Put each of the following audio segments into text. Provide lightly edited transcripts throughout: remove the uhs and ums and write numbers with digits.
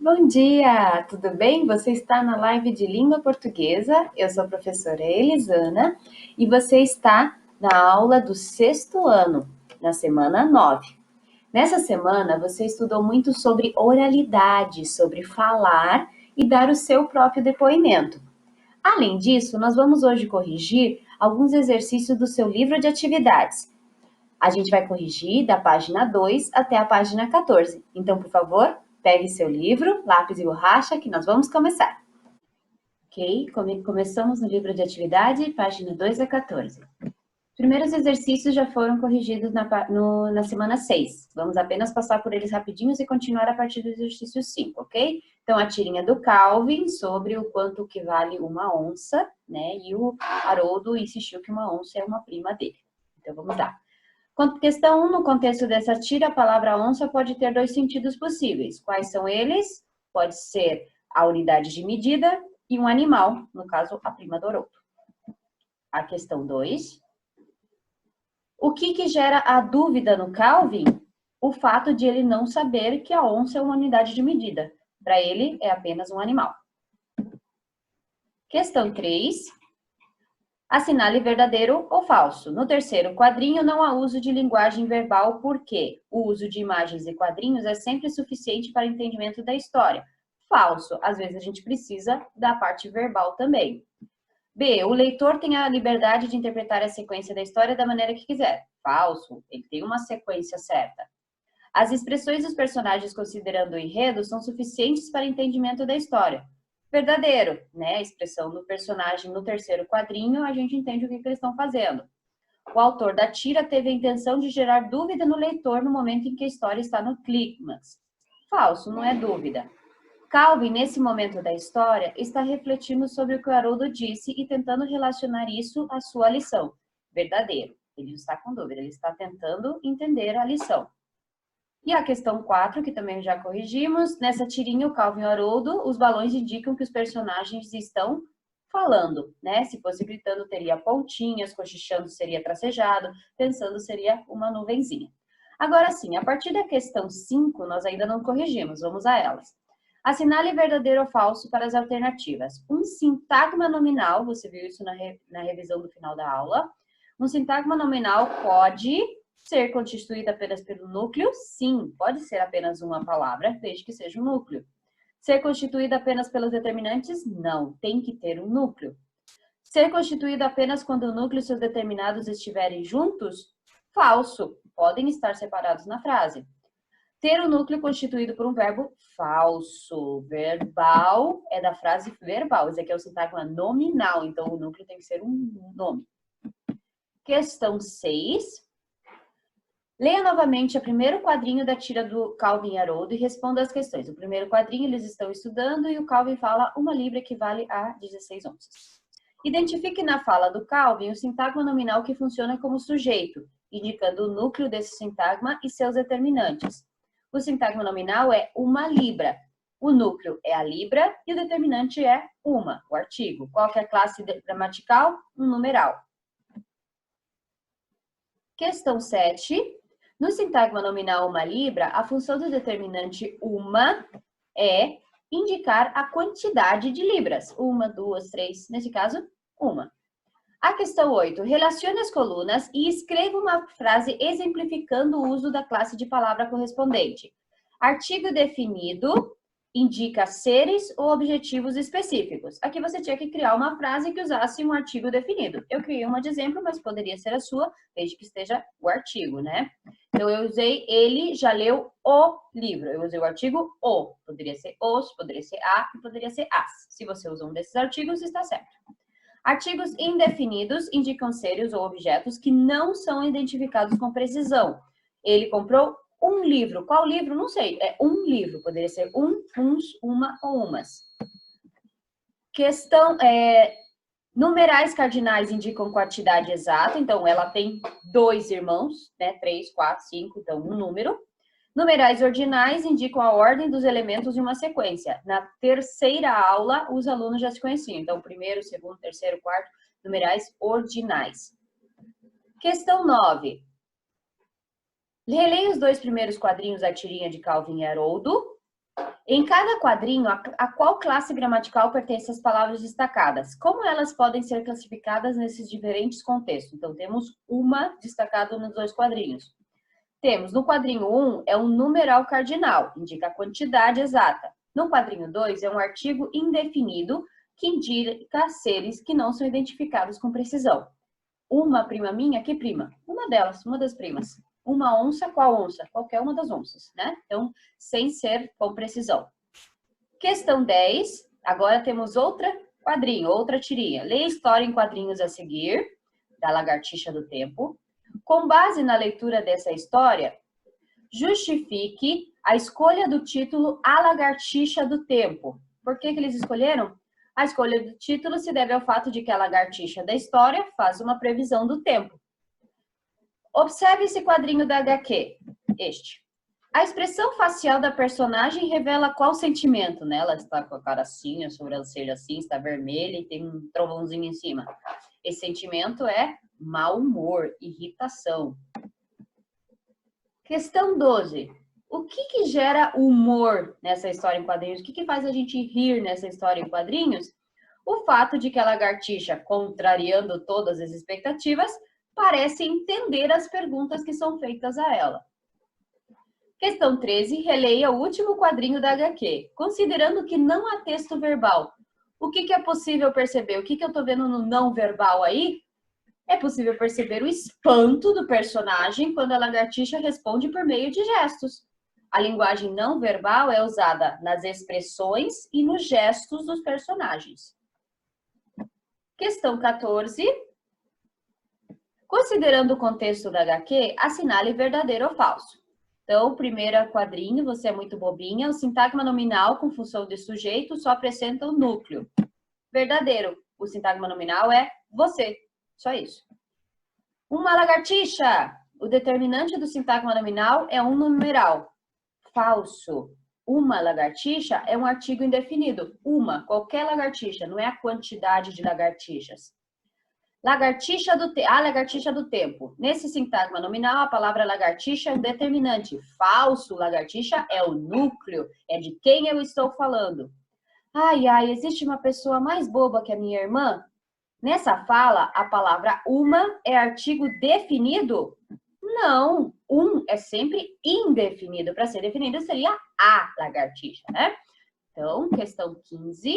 Bom dia, tudo bem? Você está na live de língua portuguesa. Eu sou a professora Elisana e você está na aula do sexto ano, na semana 9. Nessa semana, você estudou muito sobre oralidade, sobre falar e dar o seu próprio depoimento. Além disso, nós vamos hoje corrigir alguns exercícios do seu livro de atividades. A gente vai corrigir da página 2 até a página 14. Então, por favor, pegue seu livro, lápis e borracha, que nós vamos começar. Ok? Começamos no livro de atividade, página 2 a 14. Os primeiros exercícios já foram corrigidos na semana 6. Vamos apenas passar por eles rapidinhos e continuar a partir do exercício 5, ok? Então, a tirinha do Calvin sobre o quanto que vale uma onça, né? E o Haroldo insistiu que uma onça é uma prima dele. Então, vamos lá. Questão 1, no contexto dessa tira, a palavra onça pode ter dois sentidos possíveis. Quais são eles? Pode ser a unidade de medida e um animal, no caso, a prima do Haroldo. A questão 2. O que gera a dúvida no Calvin? O fato de ele não saber que a onça é uma unidade de medida. Para ele, é apenas um animal. Questão 3. Assinale verdadeiro ou falso. No terceiro quadrinho, não há uso de linguagem verbal, porque o uso de imagens e quadrinhos é sempre suficiente para entendimento da história. Falso. Às vezes a gente precisa da parte verbal também. B. O leitor tem a liberdade de interpretar a sequência da história da maneira que quiser. Falso. Ele tem uma sequência certa. As expressões dos personagens considerando o enredo são suficientes para entendimento da história. Verdadeiro, né? A expressão do personagem no terceiro quadrinho, a gente entende o que eles estão fazendo. O autor da tira teve a intenção de gerar dúvida no leitor no momento em que a história está no clímax. Falso, não é dúvida. Calvin, nesse momento da história, está refletindo sobre o que o Haroldo disse e tentando relacionar isso à sua lição. Verdadeiro. Ele não está com dúvida, ele está tentando entender a lição. E a questão 4, que também já corrigimos, nessa tirinha, o Calvin e o Haroldo, os balões indicam que os personagens estão falando, né? Se fosse gritando, teria pontinhas, cochichando seria tracejado, pensando seria uma nuvenzinha. Agora sim, a partir da questão 5, nós ainda não corrigimos, vamos a elas. Assinale verdadeiro ou falso para as alternativas. Um sintagma nominal, você viu isso na revisão do final da aula, um sintagma nominal pode ser constituída apenas pelo núcleo? Sim, pode ser apenas uma palavra, desde que seja um núcleo. Ser constituída apenas pelos determinantes? Não, tem que ter um núcleo. Ser constituída apenas quando o núcleo e seus determinados estiverem juntos? Falso, podem estar separados na frase. Ter o núcleo constituído por um verbo? Falso. Verbal é da frase verbal. Esse aqui é o sintagma nominal, então o núcleo tem que ser um nome. Questão 6. Leia novamente o primeiro quadrinho da tira do Calvin e Haroldo e responda as questões. O primeiro quadrinho eles estão estudando e o Calvin fala uma libra equivale a 16 onças. Identifique na fala do Calvin o sintagma nominal que funciona como sujeito, indicando o núcleo desse sintagma e seus determinantes. O sintagma nominal é uma libra. O núcleo é a libra e o determinante é uma, o artigo. Qual que é a classe gramatical? Um numeral. Questão 7. No sintagma nominal uma libra, a função do determinante uma é indicar a quantidade de libras. 1, 2, 3, nesse caso, uma. A questão 8. Relacione as colunas e escreva uma frase exemplificando o uso da classe de palavra correspondente. Artigo definido indica seres ou objetivos específicos. Aqui você tinha que criar uma frase que usasse um artigo definido. Eu criei uma de exemplo, mas poderia ser a sua, desde que esteja o artigo, né? Então, eu usei ele já leu o livro. Eu usei o artigo o. Poderia ser os, poderia ser a e poderia ser as. Se você usa um desses artigos, está certo. Artigos indefinidos indicam seres ou objetos que não são identificados com precisão. Ele comprou um livro. Qual livro? Não sei. É um livro. Poderia ser um, uns, uma ou umas. Questão, numerais cardinais indicam quantidade exata. Então, ela tem 2 irmãos, né? 3, 4, 5. Então, um número. Numerais ordinais indicam a ordem dos elementos de uma sequência. Na terceira aula, os alunos já se conheciam. Então, primeiro, segundo, terceiro, quarto, numerais ordinais. Questão 9. Releia os 2 primeiros quadrinhos da tirinha de Calvin e Haroldo Em cada quadrinho, a qual classe gramatical pertence as palavras destacadas? Como elas podem ser classificadas nesses diferentes contextos? Então, temos uma destacada nos dois quadrinhos. Temos, no quadrinho 1, é um numeral cardinal, indica a quantidade exata. No quadrinho 2, é um artigo indefinido, que indica seres que não são identificados com precisão. Uma prima minha, que prima? Uma delas, uma das primas. Uma onça, qual onça? Qualquer uma das onças, né? Então, sem ser com precisão. Questão 10. Agora temos outra quadrinho, outra tirinha. Leia a história em quadrinhos a seguir, da Lagartixa do Tempo. Com base na leitura dessa história, justifique a escolha do título A Lagartixa do Tempo. Por que eles escolheram? A escolha do título se deve ao fato de que a lagartixa da história faz uma previsão do tempo. Observe esse quadrinho da HQ, este. A expressão facial da personagem revela qual sentimento, né? Ela está com a cara assim, a sobrancelha assim, está vermelha e tem um trovãozinho em cima. Esse sentimento é mau humor, irritação. Questão 12. O que gera humor nessa história em quadrinhos? O que faz a gente rir nessa história em quadrinhos? O fato de que a lagartixa, contrariando todas as expectativas, parece entender as perguntas que são feitas a ela. Questão 13. Releia o último quadrinho da HQ. Considerando que não há texto verbal, o que é possível perceber? O que eu estou vendo no não verbal aí? É possível perceber o espanto do personagem quando a lagartixa responde por meio de gestos. A linguagem não verbal é usada nas expressões e nos gestos dos personagens. Questão 14. Considerando o contexto da HQ, assinale verdadeiro ou falso. Então, primeiro quadrinho, você é muito bobinha, o sintagma nominal com função de sujeito só acrescenta o núcleo. Verdadeiro, o sintagma nominal é você, só isso. Uma lagartixa, o determinante do sintagma nominal é um numeral. Falso, uma lagartixa é um artigo indefinido. Uma, qualquer lagartixa, não é a quantidade de lagartixas. Lagartixa a lagartixa do tempo. Nesse sintagma nominal, a palavra lagartixa é um determinante. Falso, lagartixa é o núcleo, é de quem eu estou falando. Ai, existe uma pessoa mais boba que a minha irmã? Nessa fala, a palavra uma é artigo definido? Não, é sempre indefinido. Para ser definido, seria a lagartixa, né? Então, questão 15.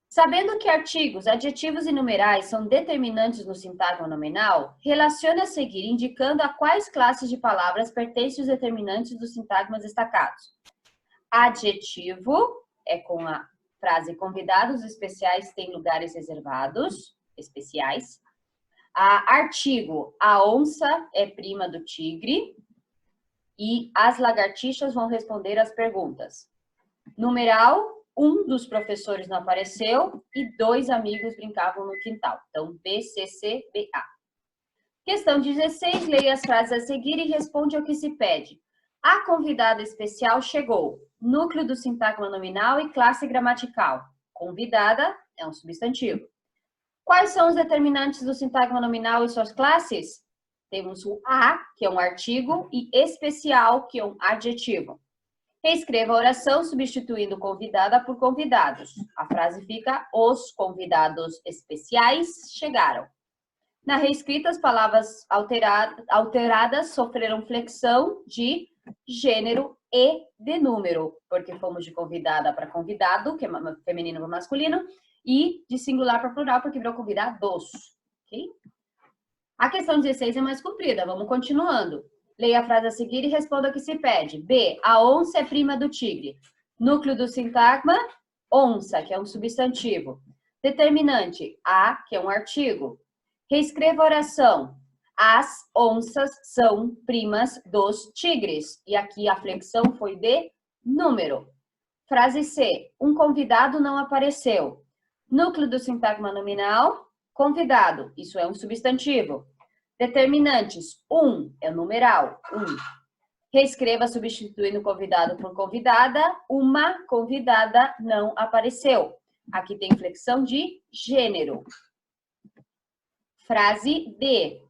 Sabendo que artigos, adjetivos e numerais são determinantes no sintagma nominal, relacione a seguir indicando a quais classes de palavras pertencem os determinantes dos sintagmas destacados. Adjetivo é com a frase convidados especiais têm lugares reservados, especiais. Artigo, a onça é prima do tigre. E as lagartixas vão responder as perguntas. Numeral, um dos professores não apareceu e 2 amigos brincavam no quintal. Então, B, C, C, B, A. Questão 16, leia as frases a seguir e responde ao que se pede. A convidada especial chegou. Núcleo do sintagma nominal e classe gramatical. Convidada é um substantivo. Quais são os determinantes do sintagma nominal e suas classes? Temos o a, que é um artigo, e especial, que é um adjetivo. Reescreva a oração substituindo convidada por convidados. A frase fica: os convidados especiais chegaram. Na reescrita, as palavras alteradas sofreram flexão de gênero e de número, porque fomos de convidada para convidado, que é feminino para masculino, e de singular para plural, porque virou convidados. Ok? A questão 16 é mais comprida, vamos continuando. Leia a frase a seguir e responda o que se pede. B, a onça é prima do tigre. Núcleo do sintagma, onça, que é um substantivo. Determinante, a, que é um artigo. Reescreva a oração. As onças são primas dos tigres. E aqui a flexão foi de número. Frase C, um convidado não apareceu. Núcleo do sintagma nominal, convidado, isso é um substantivo. Determinantes, um é o numeral, um. Reescreva substituindo convidado por convidada, uma convidada não apareceu. Aqui tem flexão de gênero. Frase D.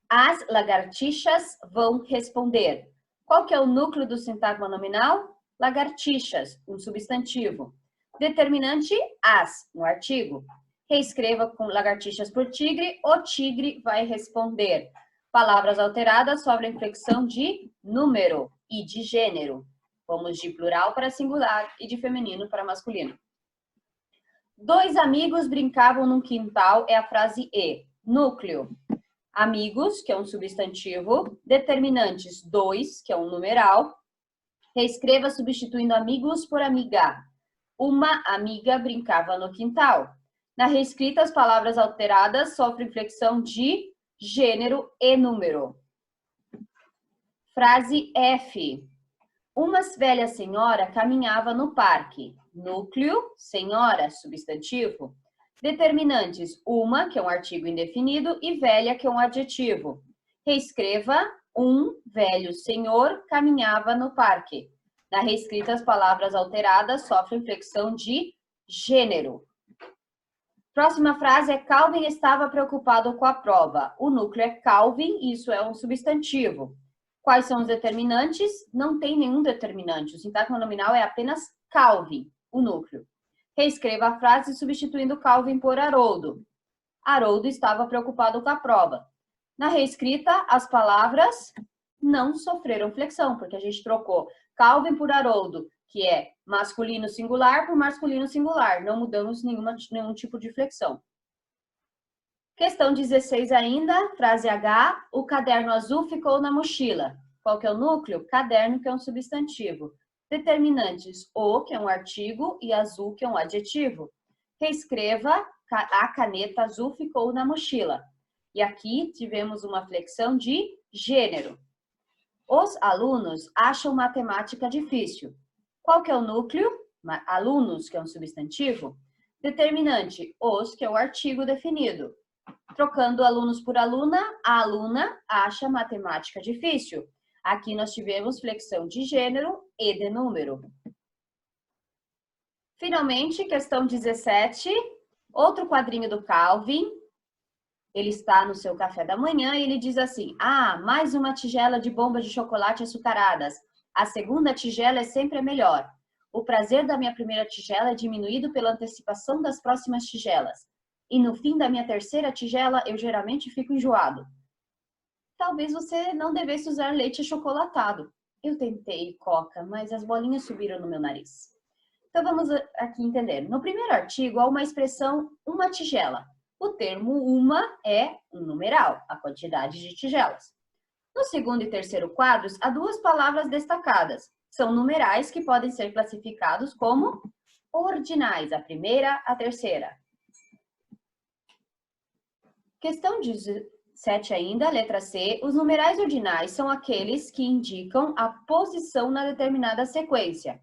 As lagartixas vão responder. Qual que é o núcleo do sintagma nominal? Lagartixas, um substantivo. Determinante, as, um artigo. Reescreva com lagartixas por tigre, o tigre vai responder. Palavras alteradas sobre a inflexão de número e de gênero. Vamos de plural para singular e de feminino para masculino. Dois amigos brincavam num quintal é a frase E. Núcleo. Amigos, que é um substantivo. Determinantes, dois, que é um numeral. Reescreva substituindo amigos por amiga. Uma amiga brincava no quintal. Na reescrita, as palavras alteradas sofrem inflexão de gênero e número. Frase F. Uma velha senhora caminhava no parque. Núcleo, senhora, substantivo. Determinantes, uma, que é um artigo indefinido, e velha, que é um adjetivo. Reescreva, um velho senhor caminhava no parque. Na reescrita, as palavras alteradas sofrem inflexão de gênero. Próxima frase é Calvin estava preocupado com a prova. O núcleo é Calvin, isso é um substantivo. Quais são os determinantes? Não tem nenhum determinante. O sintagma nominal é apenas Calvin, o núcleo. Reescreva a frase substituindo Calvin por Haroldo. Haroldo estava preocupado com a prova. Na reescrita, as palavras não sofreram flexão, porque a gente trocou Calvin por Haroldo, que é masculino singular por masculino singular. Não mudamos nenhum tipo de flexão. Questão 16 ainda, frase H, o caderno azul ficou na mochila. Qual que é o núcleo? Caderno, que é um substantivo. Determinantes, o, que é um artigo, e azul, que é um adjetivo. Reescreva, a caneta azul ficou na mochila. E aqui tivemos uma flexão de gênero. Os alunos acham matemática difícil. Qual que é o núcleo? Alunos, que é um substantivo. Determinante, os, que é o artigo definido. Trocando alunos por aluna, a aluna acha matemática difícil. Aqui nós tivemos flexão de gênero e de número. Finalmente, questão 17, outro quadrinho do Calvin. Ele está no seu café da manhã e ele diz assim: ah, mais uma tigela de bomba de chocolate açucaradas. A segunda tigela é sempre a melhor. O prazer da minha primeira tigela é diminuído pela antecipação das próximas tigelas. E no fim da minha terceira tigela, eu geralmente fico enjoado. Talvez você não devesse usar leite achocolatado. Eu tentei, Coca, mas as bolinhas subiram no meu nariz. Então vamos aqui entender. No primeiro artigo, há uma expressão uma tigela. O termo uma é um numeral, a quantidade de tigelas. No segundo e terceiro quadros, há duas palavras destacadas. São numerais que podem ser classificados como ordinais, a primeira, a terceira. Questão 17 ainda, letra C. Os numerais ordinais são aqueles que indicam a posição na determinada sequência.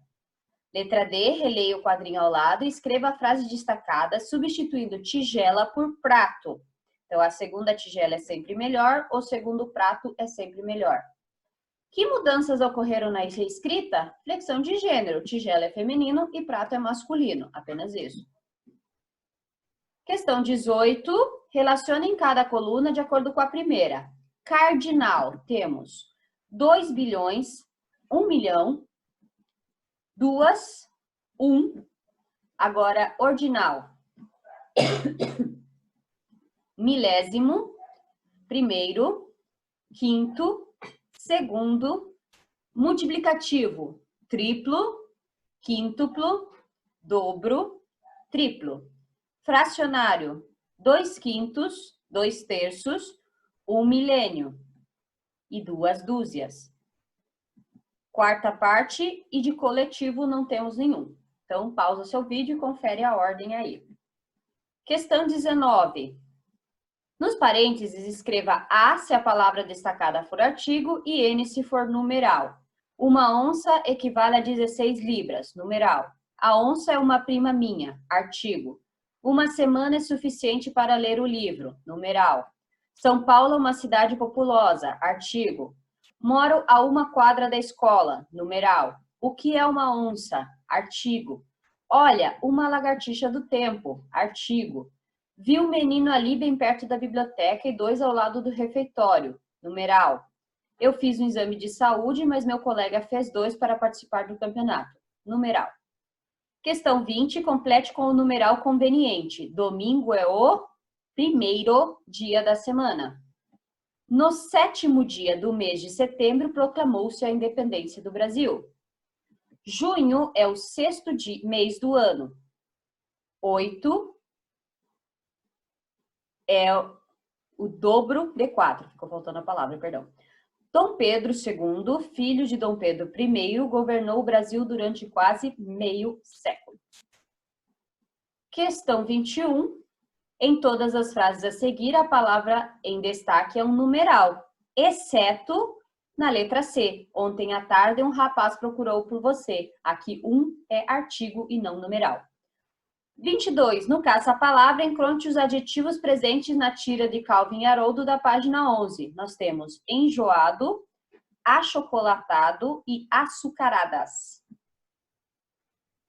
Letra D, releia o quadrinho ao lado e escreva a frase destacada, substituindo tigela por prato. Então, a segunda tigela é sempre melhor, o segundo prato é sempre melhor. Que mudanças ocorreram na reescrita? Flexão de gênero. Tigela é feminino e prato é masculino. Apenas isso. Questão 18. Relacione em cada coluna de acordo com a primeira. Cardinal, temos 2 bilhões, 1 milhão, 2, 1. Agora, ordinal. Milésimo, primeiro, quinto, segundo, multiplicativo, triplo, quíntuplo, dobro, triplo. Fracionário, 2 quintos, 2 terços, 1 milênio e 2 dúzias. Quarta parte e de coletivo não temos nenhum. Então, pausa seu vídeo e confere a ordem aí. Questão 19. Nos parênteses, escreva A se a palavra destacada for artigo e N se for numeral. Uma onça equivale a 16 libras, numeral. A onça é uma prima minha, artigo. Uma semana é suficiente para ler o livro, numeral. São Paulo é uma cidade populosa, artigo. Moro a 1 quadra da escola, numeral. O que é uma onça? Artigo. Olha, uma lagartixa do tempo, artigo. Vi um menino ali bem perto da biblioteca e 2 ao lado do refeitório, numeral. Eu fiz um exame de saúde, mas meu colega fez 2 para participar do campeonato. Numeral. Questão 20, complete com o numeral conveniente. Domingo é o primeiro dia da semana. No 7º dia do mês de setembro, proclamou-se a independência do Brasil. Junho é o 6º mês do ano. 8 é o dobro de 4. Ficou faltando a palavra, perdão. Dom Pedro II, filho de Dom Pedro I, governou o Brasil durante quase meio século. Questão 21. Em todas as frases a seguir, a palavra em destaque é um numeral, exceto na letra C. Ontem à tarde, um rapaz procurou por você. Aqui, é artigo e não numeral. 22. No caça-palavra, encontre os adjetivos presentes na tira de Calvin e Haroldo da página 11. Nós temos enjoado, achocolatado e açucaradas.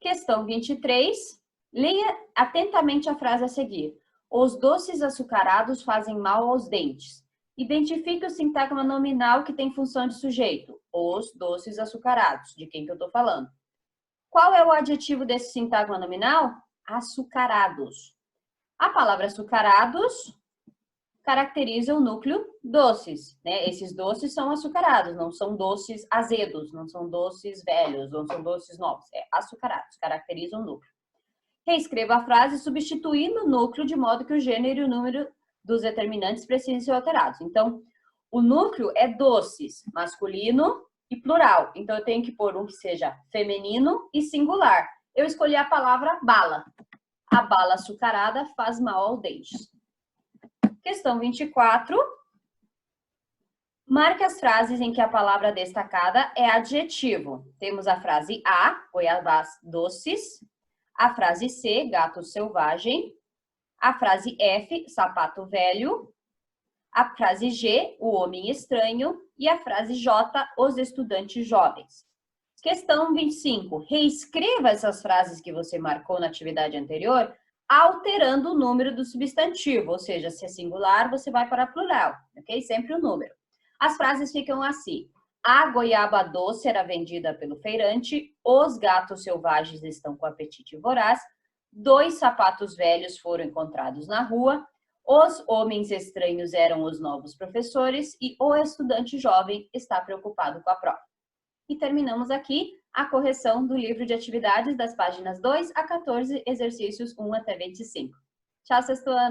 Questão 23. Leia atentamente a frase a seguir. Os doces açucarados fazem mal aos dentes. Identifique o sintagma nominal que tem função de sujeito. Os doces açucarados. De quem que eu estou falando? Qual é o adjetivo desse sintagma nominal? Açucarados. A palavra açucarados caracteriza o núcleo doces, né? Esses doces são açucarados, não são doces azedos, não são doces velhos, não são doces novos. É açucarados, caracterizam o núcleo. Reescreva a frase substituindo o núcleo de modo que o gênero e o número dos determinantes precisem ser alterados. Então, o núcleo é doces, masculino e plural. Então, eu tenho que pôr um que seja feminino e singular. Eu escolhi a palavra bala. A bala açucarada faz mal ao dente. Questão 24. Marque as frases em que a palavra destacada é adjetivo. Temos a frase A, goiabás doces. A frase C, gato selvagem. A frase F, sapato velho. A frase G, o homem estranho. E a frase J, os estudantes jovens. Questão 25. Reescreva essas frases que você marcou na atividade anterior, alterando o número do substantivo. Ou seja, se é singular, você vai para plural, ok? Sempre o número. As frases ficam assim. A goiaba doce era vendida pelo feirante, os gatos selvagens estão com apetite voraz, 2 sapatos velhos foram encontrados na rua, os homens estranhos eram os novos professores e o estudante jovem está preocupado com a prova. E terminamos aqui a correção do livro de atividades das páginas 2 a 14, exercícios 1 até 25. Tchau, sexto ano!